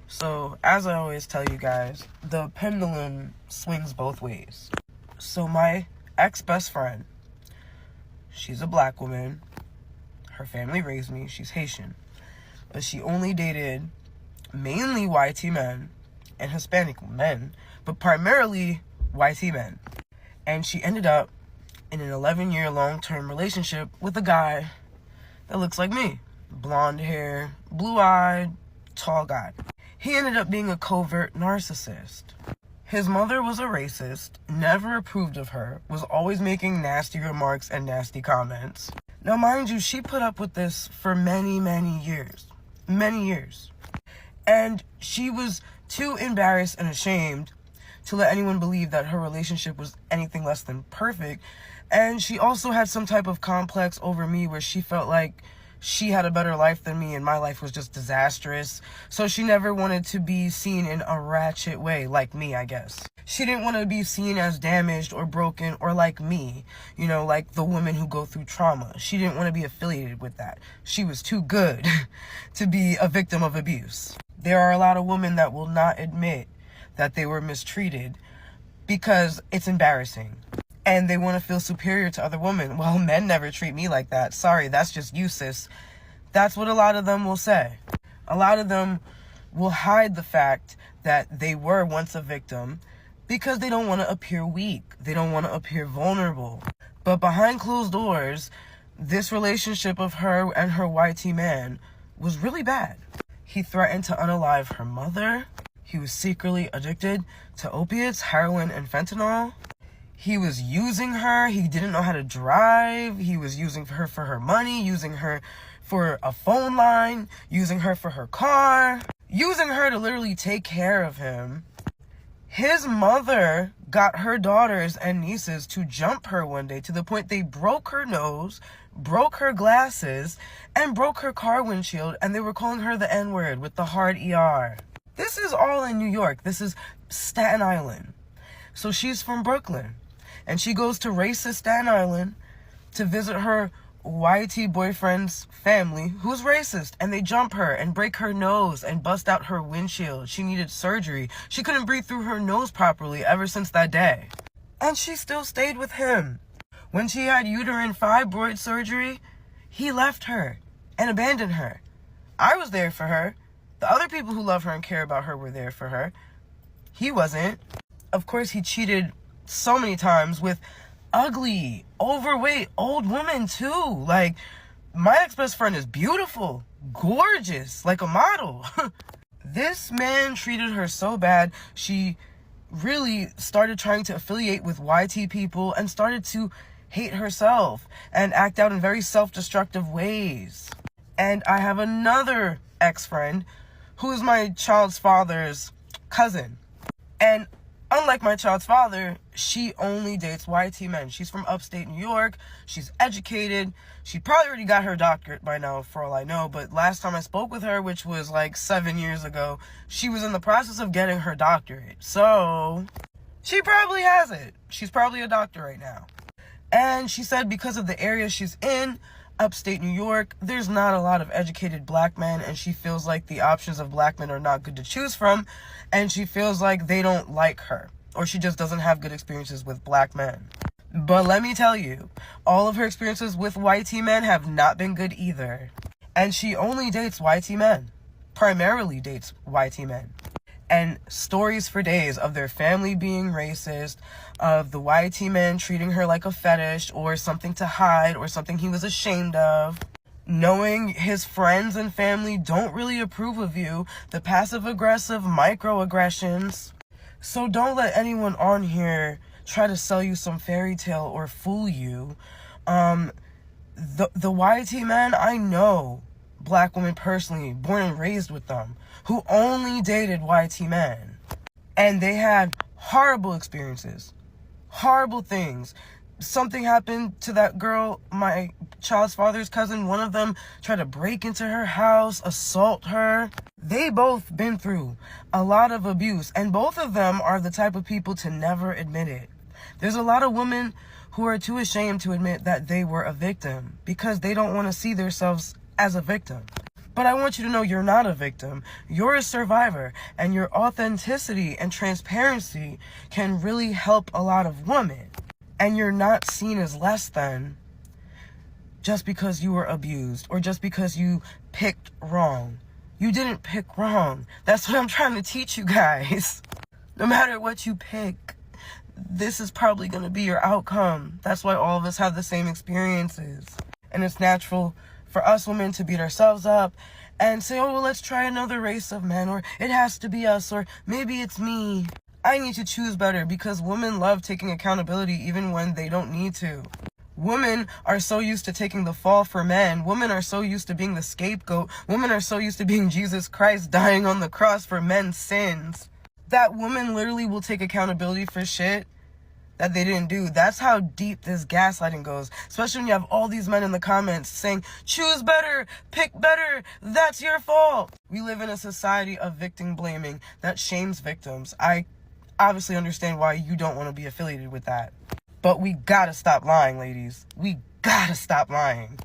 So, as I always tell you guys, the pendulum swings both ways. So, my ex-best friend, she's a black woman. Her family raised me. She's Haitian. But she only dated mainly YT men and Hispanic men, but primarily YT men. And she ended up in an 11-year long-term relationship with a guy that looks like me. Blonde hair, blue-eyed, tall guy. He ended up being a covert narcissist. His mother was a racist, never approved of her, was always making nasty remarks and nasty comments. Now, mind you, she put up with this for many, many years. Many years. And she was too embarrassed and ashamed to let anyone believe that her relationship was anything less than perfect. And she also had some type of complex over me where she felt like she had a better life than me and my life was just disastrous. So she never wanted to be seen in a ratchet way, like me, I guess. She didn't want to be seen as damaged or broken or like me, you know, like the women who go through trauma. She didn't want to be affiliated with that. She was too good to be a victim of abuse. There are a lot of women that will not admit that they were mistreated because it's embarrassing. And they want to feel superior to other women. Well, men never treat me like that. Sorry, that's just you, sis. That's what a lot of them will say. A lot of them will hide the fact that they were once a victim because they don't want to appear weak. They don't want to appear vulnerable. But behind closed doors, this relationship of her and her YT man was really bad. He threatened to unalive her mother. He was secretly addicted to opiates, heroin, and fentanyl. He was using her. He didn't know how to drive. He was using her for her money, using her for a phone line, using her for her car, using her to literally take care of him. His mother got her daughters and nieces to jump her one day to the point they broke her nose, broke her glasses, and broke her car windshield, and they were calling her the N-word with the hard ER. This is all in New York. This is Staten Island. So she's from Brooklyn. And she goes to racist Staten Island to visit her YT boyfriend's family, who's racist. And they jump her and break her nose and bust out her windshield. She needed surgery. She couldn't breathe through her nose properly ever since that day. And she still stayed with him. When she had uterine fibroid surgery, he left her and abandoned her. I was there for her. The other people who love her and care about her were there for her. He wasn't. Of course, he cheated so many times with ugly, overweight, old women too. Like, my ex-best friend is beautiful, gorgeous, like a model. This man treated her so bad, she really started trying to affiliate with YT people and started to hate herself and act out in very self-destructive ways. And I have another ex-friend who is my child's father's cousin. And unlike my child's father, she only dates YT men. She's from upstate New York. She's educated. She probably already got her doctorate by now, for all I know. But last time I spoke with her, which was like 7 years ago, she was in the process of getting her doctorate. So she probably has it. She's probably a doctor right now. And she said because of the area she's in, upstate New York, there's not a lot of educated black men, and she feels like the options of black men are not good to choose from, and she feels like they don't like her, or she just doesn't have good experiences with black men. But let me tell you, all of her experiences with YT men have not been good either. And she only dates YT men, primarily dates YT men. And stories for days of their family being racist, of the YT man treating her like a fetish or something to hide or something he was ashamed of. Knowing his friends and family don't really approve of you, the passive-aggressive microaggressions. So don't let anyone on here try to sell you some fairy tale or fool you. The YT man, I know black women personally, born and raised with them, who only dated YT men. And they had horrible experiences. Horrible things. Something happened to that girl, my child's father's cousin. One of them tried to break into her house, assault her. They both been through a lot of abuse. And both of them are the type of people to never admit it. There's a lot of women who are too ashamed to admit that they were a victim because they don't want to see themselves as a victim. But I want you to know you're not a victim. You're a survivor. And your authenticity and transparency can really help a lot of women. And you're not seen as less than just because you were abused or just because you picked wrong. You didn't pick wrong. That's what I'm trying to teach you guys. No matter what you pick, this is probably going to be your outcome. That's why all of us have the same experiences. And it's natural for us women to beat ourselves up and say, oh, well, let's try another race of men, or it has to be us, or maybe it's me. I need to choose better, because women love taking accountability even when they don't need to. Women are so used to taking the fall for men. Women are so used to being the scapegoat. Women are so used to being Jesus Christ dying on the cross for men's sins, that women literally will take accountability for shit that they didn't do. That's how deep this gaslighting goes. Especially when you have all these men in the comments saying, choose better, pick better, that's your fault. We live in a society of victim blaming that shames victims. I obviously understand why you don't want to be affiliated with that. But we gotta stop lying, ladies. We gotta stop lying.